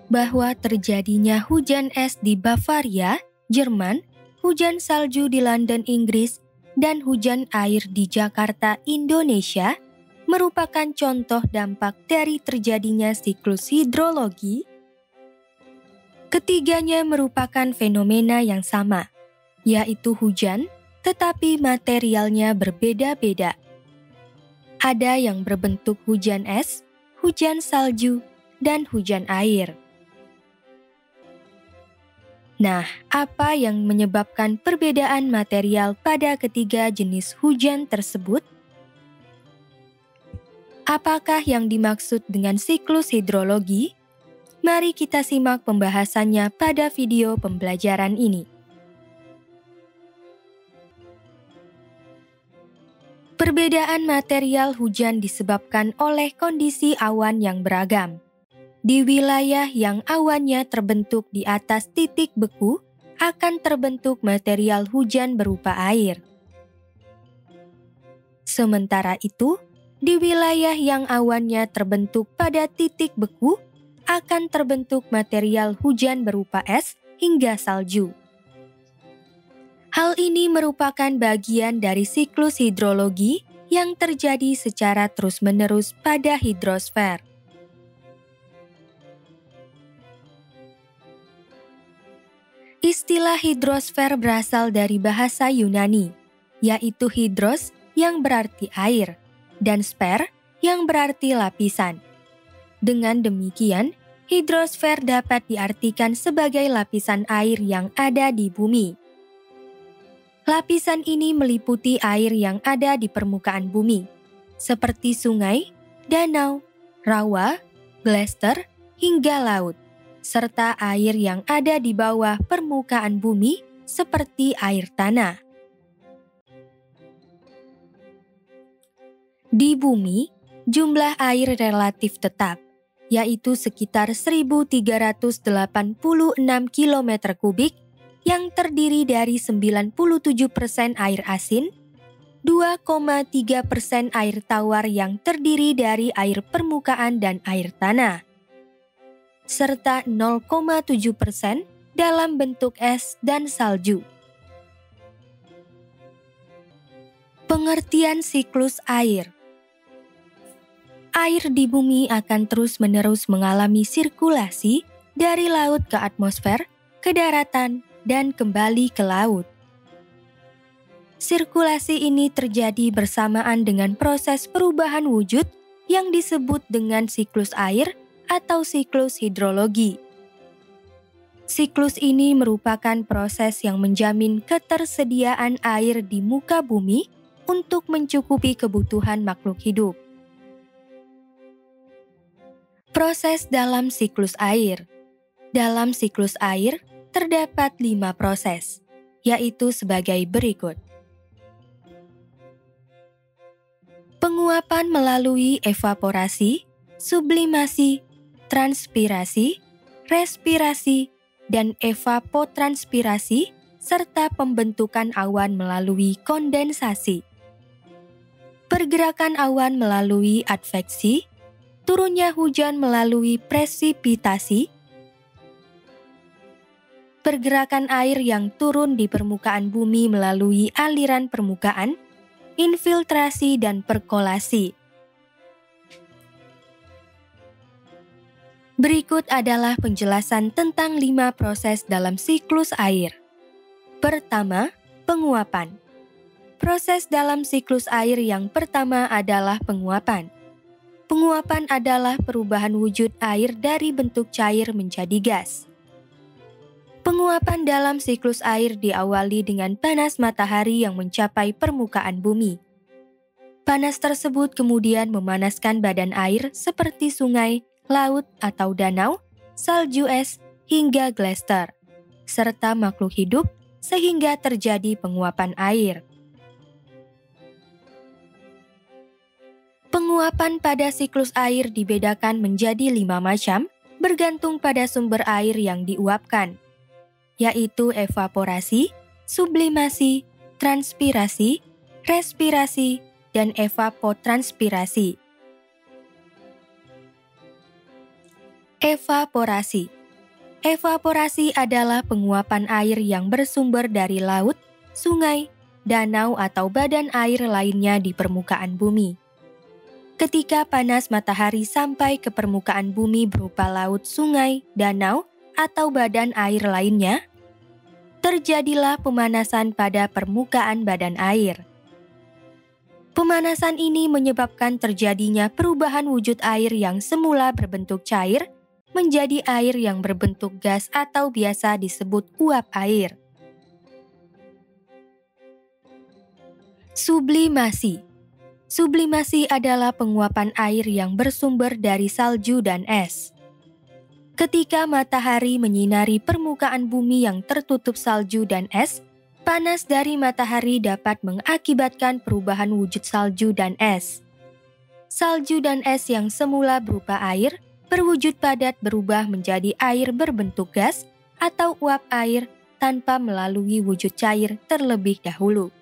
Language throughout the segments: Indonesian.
bahwa terjadinya hujan es di Bavaria, Jerman, hujan salju di London, Inggris, dan hujan air di Jakarta, Indonesia, merupakan contoh dampak dari terjadinya siklus hidrologi. Ketiganya merupakan fenomena yang sama, yaitu hujan, tetapi materialnya berbeda-beda. Ada yang berbentuk hujan es, hujan salju, dan hujan air. Nah, apa yang menyebabkan perbedaan material pada ketiga jenis hujan tersebut? Apakah yang dimaksud dengan siklus hidrologi? Mari kita simak pembahasannya pada video pembelajaran ini. Perbedaan material hujan disebabkan oleh kondisi awan yang beragam. Di wilayah yang awannya terbentuk di atas titik beku, akan terbentuk material hujan berupa air. Sementara itu, di wilayah yang awannya terbentuk pada titik beku, akan terbentuk material hujan berupa es hingga salju. Hal ini merupakan bagian dari siklus hidrologi yang terjadi secara terus-menerus pada hidrosfer. Istilah hidrosfer berasal dari bahasa Yunani, yaitu hidros yang berarti air, dan sfer yang berarti lapisan. Dengan demikian, hidrosfer dapat diartikan sebagai lapisan air yang ada di bumi. Lapisan ini meliputi air yang ada di permukaan bumi, seperti sungai, danau, rawa, glester, hingga laut, serta air yang ada di bawah permukaan bumi seperti air tanah. Di bumi, jumlah air relatif tetap, yaitu sekitar 1.386 km kubik yang terdiri dari 97% air asin, 2,3% air tawar yang terdiri dari air permukaan dan air tanah, serta 0,7% dalam bentuk es dan salju. Pengertian siklus air. Air di bumi akan terus-menerus mengalami sirkulasi dari laut ke atmosfer, ke daratan, dan kembali ke laut. Sirkulasi ini terjadi bersamaan dengan proses perubahan wujud yang disebut dengan siklus air atau siklus hidrologi. Siklus ini merupakan proses yang menjamin ketersediaan air di muka bumi untuk mencukupi kebutuhan makhluk hidup. Proses dalam siklus air. Dalam siklus air, terdapat 5 proses, yaitu sebagai berikut. Penguapan melalui evaporasi, sublimasi, transpirasi, respirasi, dan evapotranspirasi, serta pembentukan awan melalui kondensasi. Pergerakan awan melalui adveksi, turunnya hujan melalui presipitasi, pergerakan air yang turun di permukaan bumi melalui aliran permukaan, infiltrasi dan perkolasi. Berikut adalah penjelasan tentang 5 proses dalam siklus air. Pertama, penguapan. Proses dalam siklus air yang pertama adalah penguapan. Penguapan adalah perubahan wujud air dari bentuk cair menjadi gas. Penguapan dalam siklus air diawali dengan panas matahari yang mencapai permukaan bumi. Panas tersebut kemudian memanaskan badan air seperti sungai, laut atau danau, salju es, hingga glester, serta makhluk hidup sehingga terjadi penguapan air. Penguapan pada siklus air dibedakan menjadi 5 macam bergantung pada sumber air yang diuapkan, yaitu evaporasi, sublimasi, transpirasi, respirasi, dan evapotranspirasi. Evaporasi Evaporasi adalah penguapan air yang bersumber dari laut, sungai, danau atau badan air lainnya di permukaan bumi. Ketika panas matahari sampai ke permukaan bumi berupa laut, sungai, danau, atau badan air lainnya, terjadilah pemanasan pada permukaan badan air. Pemanasan ini menyebabkan terjadinya perubahan wujud air yang semula berbentuk cair menjadi air yang berbentuk gas atau biasa disebut uap air. Sublimasi. Sublimasi adalah penguapan air yang bersumber dari salju dan es. Ketika matahari menyinari permukaan bumi yang tertutup salju dan es, panas dari matahari dapat mengakibatkan perubahan wujud salju dan es. Salju dan es yang semula berupa air, berwujud padat berubah menjadi air berbentuk gas atau uap air tanpa melalui wujud cair terlebih dahulu.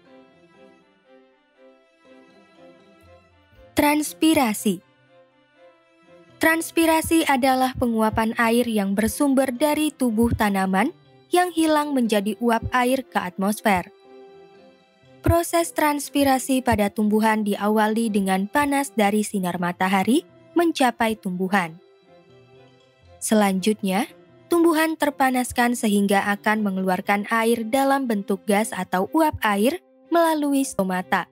Transpirasi. Transpirasi adalah penguapan air yang bersumber dari tubuh tanaman yang hilang menjadi uap air ke atmosfer. Proses transpirasi pada tumbuhan diawali dengan panas dari sinar matahari mencapai tumbuhan. Selanjutnya, tumbuhan terpanaskan sehingga akan mengeluarkan air dalam bentuk gas atau uap air melalui stomata.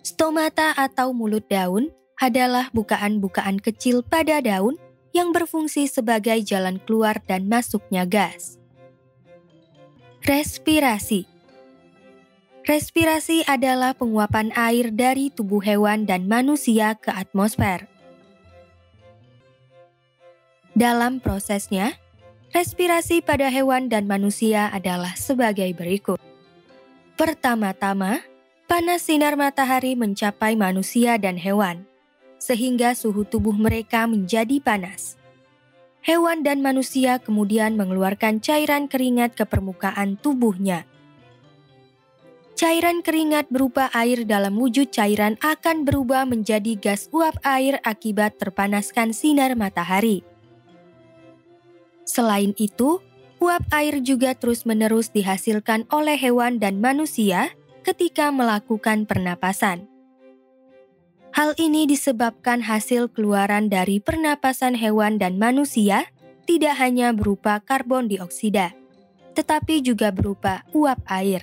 Stomata atau mulut daun adalah bukaan-bukaan kecil pada daun yang berfungsi sebagai jalan keluar dan masuknya gas. Respirasi. Respirasi adalah penguapan air dari tubuh hewan dan manusia ke atmosfer. Dalam prosesnya, respirasi pada hewan dan manusia adalah sebagai berikut. Pertama-tama, panas sinar matahari mencapai manusia dan hewan, sehingga suhu tubuh mereka menjadi panas. Hewan dan manusia kemudian mengeluarkan cairan keringat ke permukaan tubuhnya. Cairan keringat berupa air dalam wujud cairan akan berubah menjadi gas uap air akibat terpanaskan sinar matahari. Selain itu, uap air juga terus-menerus dihasilkan oleh hewan dan manusia ketika melakukan pernapasan. Hal ini disebabkan hasil keluaran dari pernapasan hewan dan manusia tidak hanya berupa karbon dioksida, tetapi juga berupa uap air.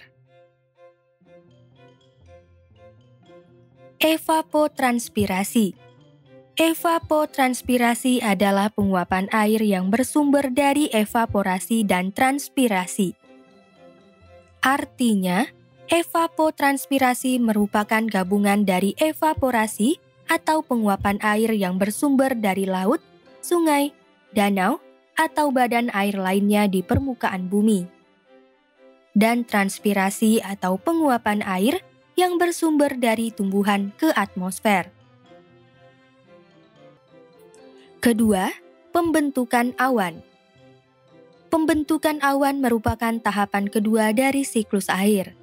Evapotranspirasi. Evapotranspirasi adalah penguapan air yang bersumber dari evaporasi dan transpirasi. Artinya, evapotranspirasi merupakan gabungan dari evaporasi atau penguapan air yang bersumber dari laut, sungai, danau, atau badan air lainnya di permukaan bumi, dan transpirasi atau penguapan air yang bersumber dari tumbuhan ke atmosfer. Kedua, pembentukan awan. Pembentukan awan merupakan tahapan kedua dari siklus air.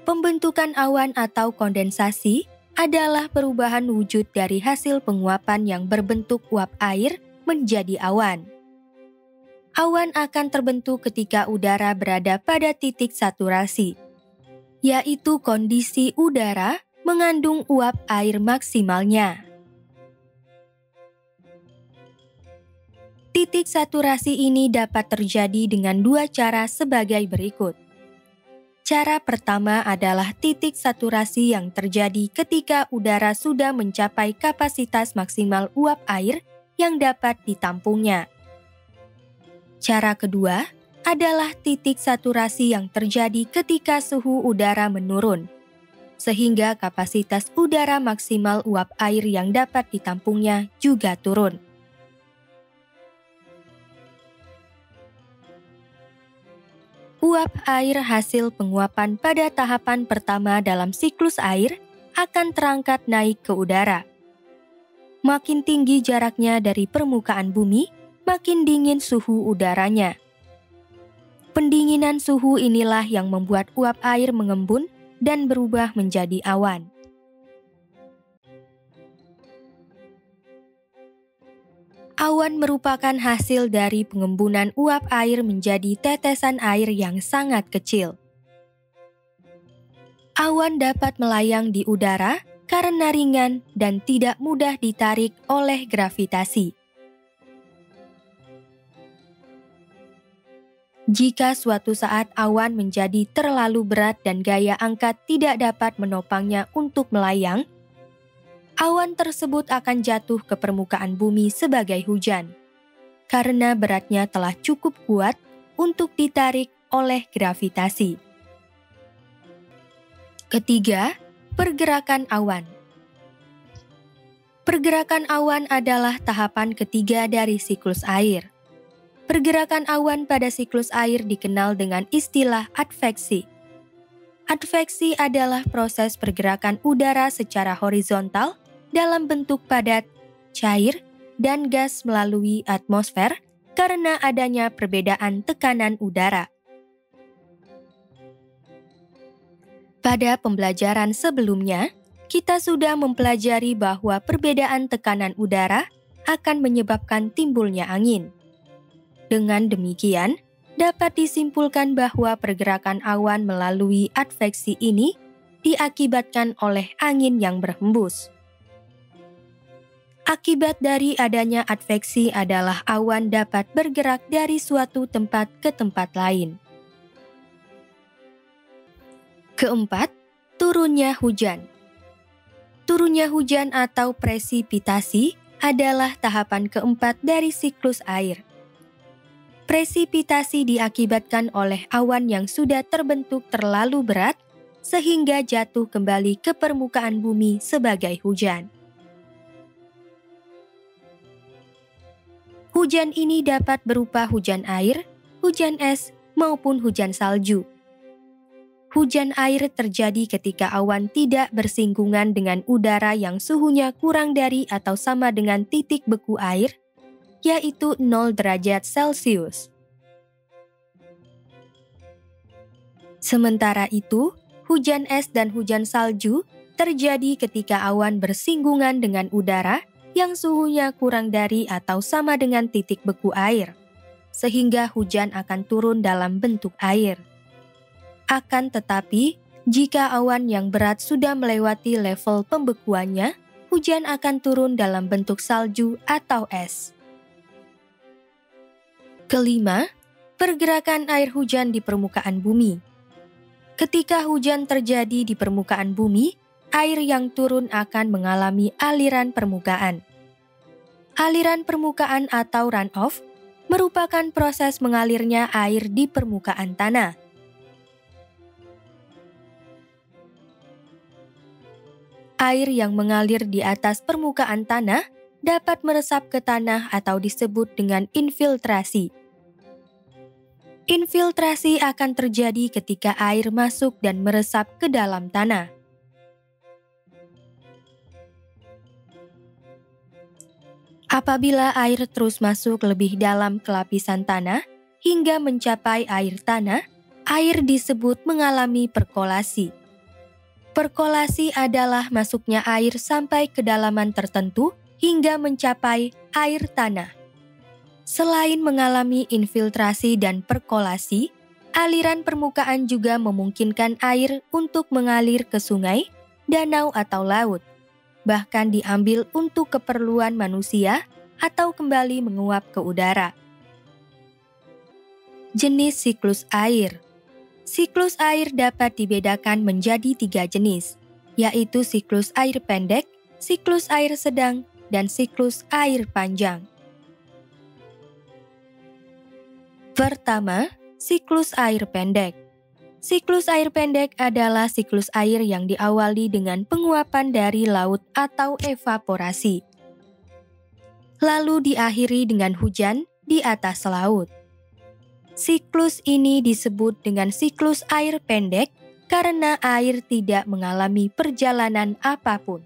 Pembentukan awan atau kondensasi adalah perubahan wujud dari hasil penguapan yang berbentuk uap air menjadi awan. Awan akan terbentuk ketika udara berada pada titik saturasi, yaitu kondisi udara mengandung uap air maksimalnya. Titik saturasi ini dapat terjadi dengan dua cara sebagai berikut. Cara pertama adalah titik saturasi yang terjadi ketika udara sudah mencapai kapasitas maksimal uap air yang dapat ditampungnya. Cara kedua adalah titik saturasi yang terjadi ketika suhu udara menurun, sehingga kapasitas udara maksimal uap air yang dapat ditampungnya juga turun. Uap air hasil penguapan pada tahapan pertama dalam siklus air akan terangkat naik ke udara. Makin tinggi jaraknya dari permukaan bumi, makin dingin suhu udaranya. Pendinginan suhu inilah yang membuat uap air mengembun dan berubah menjadi awan. Awan merupakan hasil dari pengembunan uap air menjadi tetesan air yang sangat kecil. Awan dapat melayang di udara karena ringan dan tidak mudah ditarik oleh gravitasi. Jika suatu saat awan menjadi terlalu berat dan gaya angkat tidak dapat menopangnya untuk melayang, awan tersebut akan jatuh ke permukaan bumi sebagai hujan, karena beratnya telah cukup kuat untuk ditarik oleh gravitasi. Ketiga, pergerakan awan. Pergerakan awan adalah tahapan ketiga dari siklus air. Pergerakan awan pada siklus air dikenal dengan istilah adveksi. Adveksi adalah proses pergerakan udara secara horizontal dalam bentuk padat, cair, dan gas melalui atmosfer karena adanya perbedaan tekanan udara. Pada pembelajaran sebelumnya, kita sudah mempelajari bahwa perbedaan tekanan udara akan menyebabkan timbulnya angin. Dengan demikian, dapat disimpulkan bahwa pergerakan awan melalui adveksi ini diakibatkan oleh angin yang berhembus. Akibat dari adanya adveksi adalah awan dapat bergerak dari suatu tempat ke tempat lain. Keempat, turunnya hujan. Turunnya hujan atau presipitasi adalah tahapan keempat dari siklus air. Presipitasi diakibatkan oleh awan yang sudah terbentuk terlalu berat sehingga jatuh kembali ke permukaan bumi sebagai hujan. Hujan ini dapat berupa hujan air, hujan es, maupun hujan salju. Hujan air terjadi ketika awan tidak bersinggungan dengan udara yang suhunya kurang dari atau sama dengan titik beku air, yaitu 0 derajat Celcius. Sementara itu, hujan es dan hujan salju terjadi ketika awan bersinggungan dengan udara yang suhunya kurang dari atau sama dengan titik beku air, sehingga hujan akan turun dalam bentuk air. Akan tetapi, jika awan yang berat sudah melewati level pembekuannya, hujan akan turun dalam bentuk salju atau es. Kelima, pergerakan air hujan di permukaan bumi. Ketika hujan terjadi di permukaan bumi, air yang turun akan mengalami aliran permukaan. Aliran permukaan atau runoff merupakan proses mengalirnya air di permukaan tanah. Air yang mengalir di atas permukaan tanah dapat meresap ke tanah atau disebut dengan infiltrasi. Infiltrasi akan terjadi ketika air masuk dan meresap ke dalam tanah. Apabila air terus masuk lebih dalam ke lapisan tanah hingga mencapai air tanah, air disebut mengalami perkolasi. Perkolasi adalah masuknya air sampai kedalaman tertentu hingga mencapai air tanah. Selain mengalami infiltrasi dan perkolasi, aliran permukaan juga memungkinkan air untuk mengalir ke sungai, danau atau laut, bahkan diambil untuk keperluan manusia atau kembali menguap ke udara. Jenis siklus air. Siklus air dapat dibedakan menjadi 3 jenis, yaitu siklus air pendek, siklus air sedang, dan siklus air panjang. Pertama, siklus air pendek. Siklus air pendek adalah siklus air yang diawali dengan penguapan dari laut atau evaporasi, lalu diakhiri dengan hujan di atas laut. Siklus ini disebut dengan siklus air pendek karena air tidak mengalami perjalanan apapun.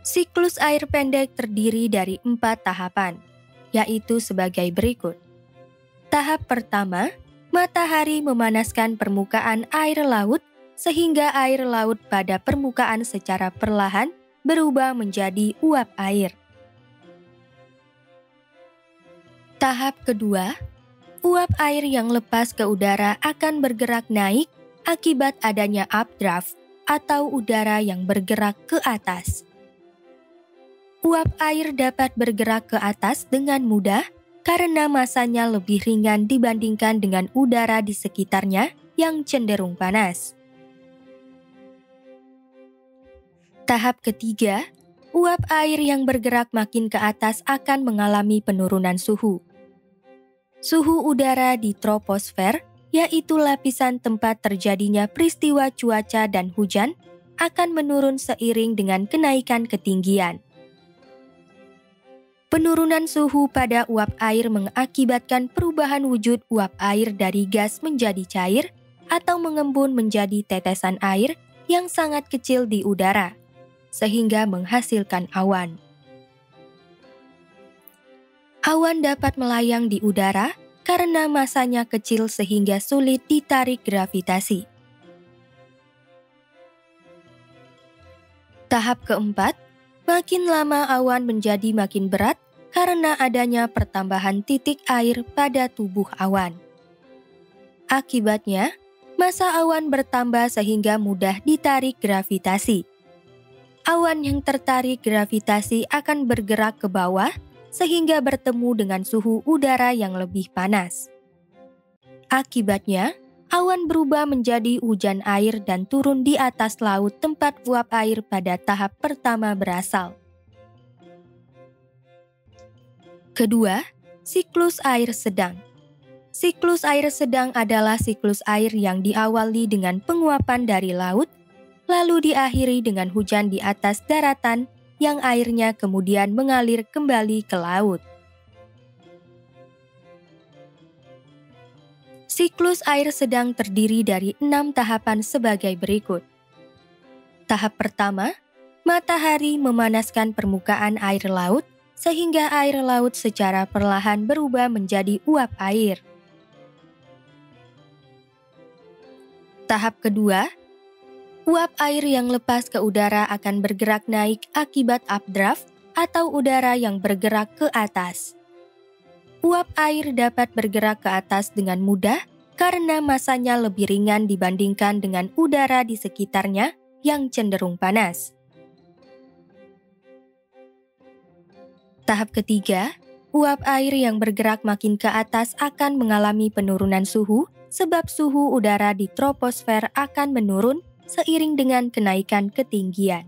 Siklus air pendek terdiri dari 4 tahapan, yaitu sebagai berikut. Tahap pertama, matahari memanaskan permukaan air laut sehingga air laut pada permukaan secara perlahan berubah menjadi uap air. Tahap kedua, uap air yang lepas ke udara akan bergerak naik akibat adanya updraft atau udara yang bergerak ke atas. Uap air dapat bergerak ke atas dengan mudah karena masanya lebih ringan dibandingkan dengan udara di sekitarnya yang cenderung panas. Tahap ketiga, uap air yang bergerak makin ke atas akan mengalami penurunan suhu. Suhu udara di troposfer, yaitu lapisan tempat terjadinya peristiwa cuaca dan hujan, akan menurun seiring dengan kenaikan ketinggian. Penurunan suhu pada uap air mengakibatkan perubahan wujud uap air dari gas menjadi cair atau mengembun menjadi tetesan air yang sangat kecil di udara, sehingga menghasilkan awan. Awan dapat melayang di udara karena masanya kecil sehingga sulit ditarik gravitasi. Tahap keempat, makin lama awan menjadi makin berat karena adanya pertambahan titik air pada tubuh awan. Akibatnya, massa awan bertambah sehingga mudah ditarik gravitasi. Awan yang tertarik gravitasi akan bergerak ke bawah sehingga bertemu dengan suhu udara yang lebih panas. Akibatnya, awan berubah menjadi hujan air dan turun di atas laut tempat uap air pada tahap pertama berasal. Kedua, siklus air sedang. Siklus air sedang adalah siklus air yang diawali dengan penguapan dari laut, lalu diakhiri dengan hujan di atas daratan yang airnya kemudian mengalir kembali ke laut. Siklus air sedang terdiri dari 6 tahapan sebagai berikut. Tahap pertama, matahari memanaskan permukaan air laut sehingga air laut secara perlahan berubah menjadi uap air. Tahap kedua, uap air yang lepas ke udara akan bergerak naik akibat updraft atau udara yang bergerak ke atas. Uap air dapat bergerak ke atas dengan mudah karena masanya lebih ringan dibandingkan dengan udara di sekitarnya yang cenderung panas. Tahap ketiga, uap air yang bergerak makin ke atas akan mengalami penurunan suhu sebab suhu udara di troposfer akan menurun seiring dengan kenaikan ketinggian.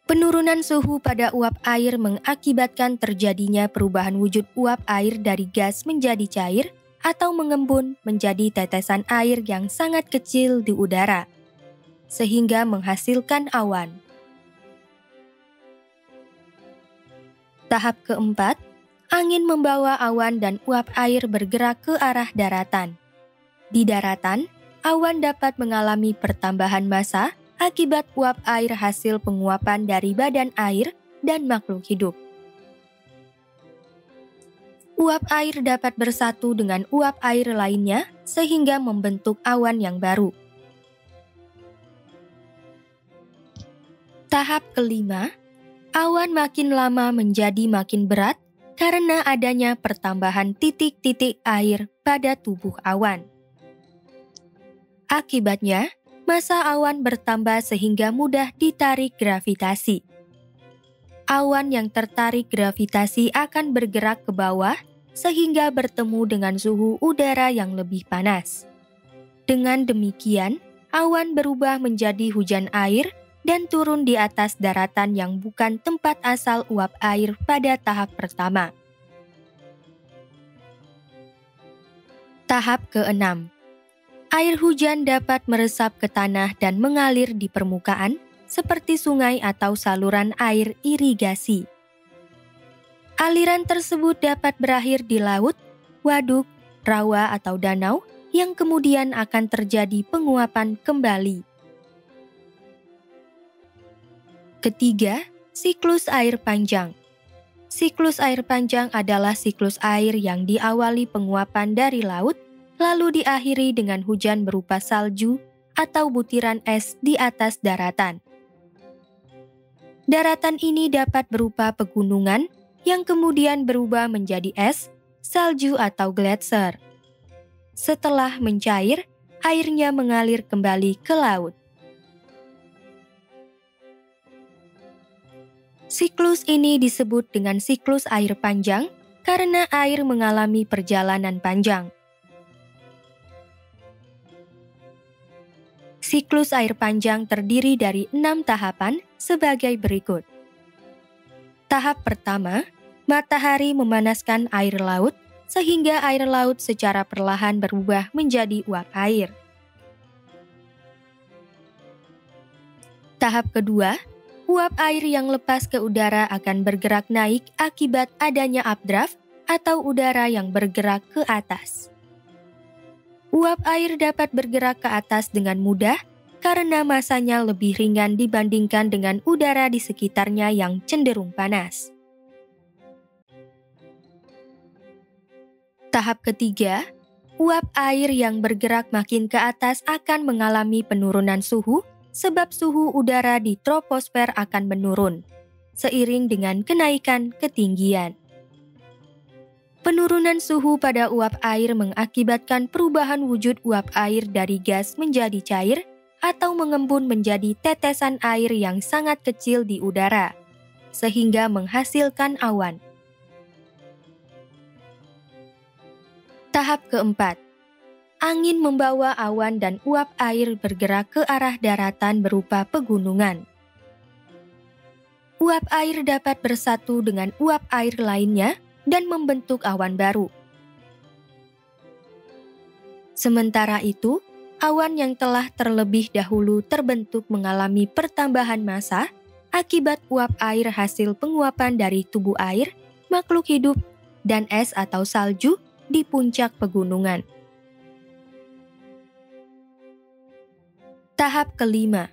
Penurunan suhu pada uap air mengakibatkan terjadinya perubahan wujud uap air dari gas menjadi cair atau mengembun menjadi tetesan air yang sangat kecil di udara, sehingga menghasilkan awan. Tahap keempat, angin membawa awan dan uap air bergerak ke arah daratan. Di daratan, awan dapat mengalami pertambahan massa akibat uap air hasil penguapan dari badan air dan makhluk hidup. Uap air dapat bersatu dengan uap air lainnya sehingga membentuk awan yang baru. Tahap kelima, awan makin lama menjadi makin berat karena adanya pertambahan titik-titik air pada tubuh awan. Akibatnya, massa awan bertambah sehingga mudah ditarik gravitasi. Awan yang tertarik gravitasi akan bergerak ke bawah sehingga bertemu dengan suhu udara yang lebih panas. Dengan demikian, awan berubah menjadi hujan air dan turun di atas daratan yang bukan tempat asal uap air pada tahap pertama. Tahap keenam, air hujan dapat meresap ke tanah dan mengalir di permukaan seperti sungai atau saluran air irigasi. Aliran tersebut dapat berakhir di laut, waduk, rawa atau danau yang kemudian akan terjadi penguapan kembali. Ketiga, siklus air panjang. Siklus air panjang adalah siklus air yang diawali penguapan dari laut, lalu diakhiri dengan hujan berupa salju atau butiran es di atas daratan. Daratan ini dapat berupa pegunungan yang kemudian berubah menjadi es, salju atau gletser. Setelah mencair, airnya mengalir kembali ke laut. Siklus ini disebut dengan siklus air panjang karena air mengalami perjalanan panjang. Siklus air panjang terdiri dari 6 tahapan sebagai berikut. Tahap pertama, matahari memanaskan air laut sehingga air laut secara perlahan berubah menjadi uap air. Tahap kedua, uap air yang lepas ke udara akan bergerak naik akibat adanya updraft atau udara yang bergerak ke atas. Uap air dapat bergerak ke atas dengan mudah karena masanya lebih ringan dibandingkan dengan udara di sekitarnya yang cenderung panas. Tahap ketiga, uap air yang bergerak makin ke atas akan mengalami penurunan suhu sebab suhu udara di troposfer akan menurun, seiring dengan kenaikan ketinggian. Penurunan suhu pada uap air mengakibatkan perubahan wujud uap air dari gas menjadi cair atau mengembun menjadi tetesan air yang sangat kecil di udara, sehingga menghasilkan awan. Tahap keempat, angin membawa awan dan uap air bergerak ke arah daratan berupa pegunungan. Uap air dapat bersatu dengan uap air lainnya dan membentuk awan baru. Sementara itu, awan yang telah terlebih dahulu terbentuk mengalami pertambahan massa akibat uap air hasil penguapan dari tubuh air, makhluk hidup, dan es atau salju di puncak pegunungan. Tahap kelima,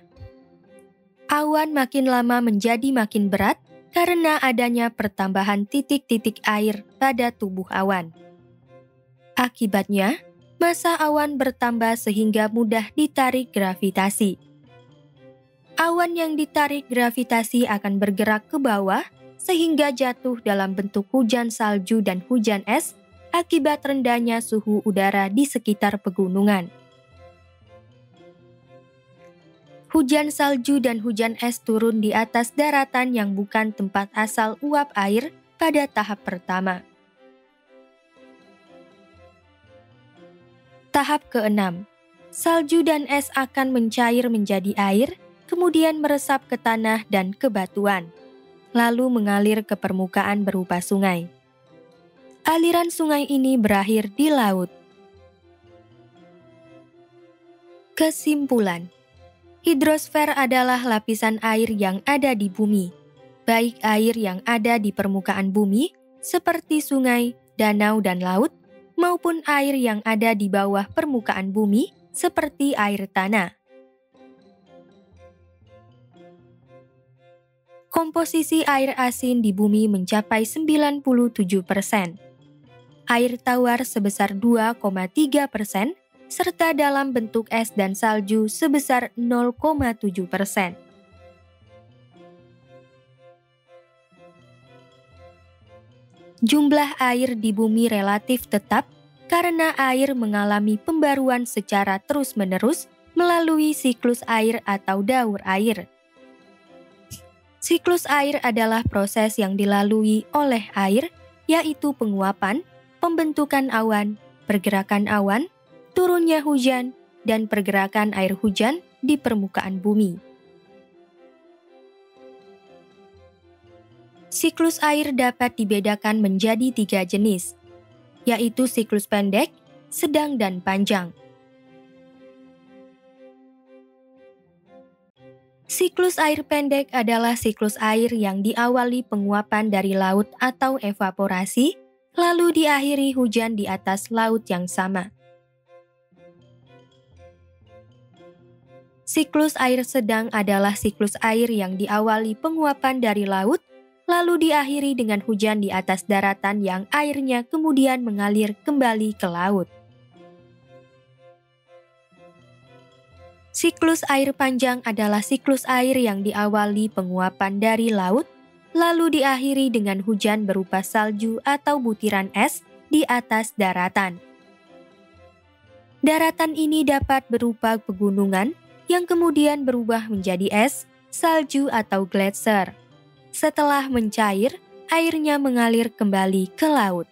awan makin lama menjadi makin berat karena adanya pertambahan titik-titik air pada tubuh awan. Akibatnya, massa awan bertambah sehingga mudah ditarik gravitasi. Awan yang ditarik gravitasi akan bergerak ke bawah sehingga jatuh dalam bentuk hujan salju dan hujan es akibat rendahnya suhu udara di sekitar pegunungan. Hujan salju dan hujan es turun di atas daratan yang bukan tempat asal uap air pada tahap pertama. Tahap keenam, salju dan es akan mencair menjadi air, kemudian meresap ke tanah dan ke batuan, lalu mengalir ke permukaan berupa sungai. Aliran sungai ini berakhir di laut. Kesimpulan, hidrosfer adalah lapisan air yang ada di bumi, baik air yang ada di permukaan bumi, seperti sungai, danau, dan laut, maupun air yang ada di bawah permukaan bumi, seperti air tanah. Komposisi air asin di bumi mencapai 97%, air tawar sebesar 2,3%, serta dalam bentuk es dan salju sebesar 0,7%. Jumlah air di bumi relatif tetap karena air mengalami pembaruan secara terus-menerus melalui siklus air atau daur air. Siklus air adalah proses yang dilalui oleh air, yaitu penguapan, pembentukan awan, pergerakan awan, turunnya hujan, dan pergerakan air hujan di permukaan bumi. Siklus air dapat dibedakan menjadi 3 jenis, yaitu siklus pendek, sedang, dan panjang. Siklus air pendek adalah siklus air yang diawali penguapan dari laut atau evaporasi, lalu diakhiri hujan di atas laut yang sama. Siklus air sedang adalah siklus air yang diawali penguapan dari laut, lalu diakhiri dengan hujan di atas daratan yang airnya kemudian mengalir kembali ke laut. Siklus air panjang adalah siklus air yang diawali penguapan dari laut, lalu diakhiri dengan hujan berupa salju atau butiran es di atas daratan. Daratan ini dapat berupa pegunungan yang kemudian berubah menjadi es, salju atau gletser. Setelah mencair, airnya mengalir kembali ke laut.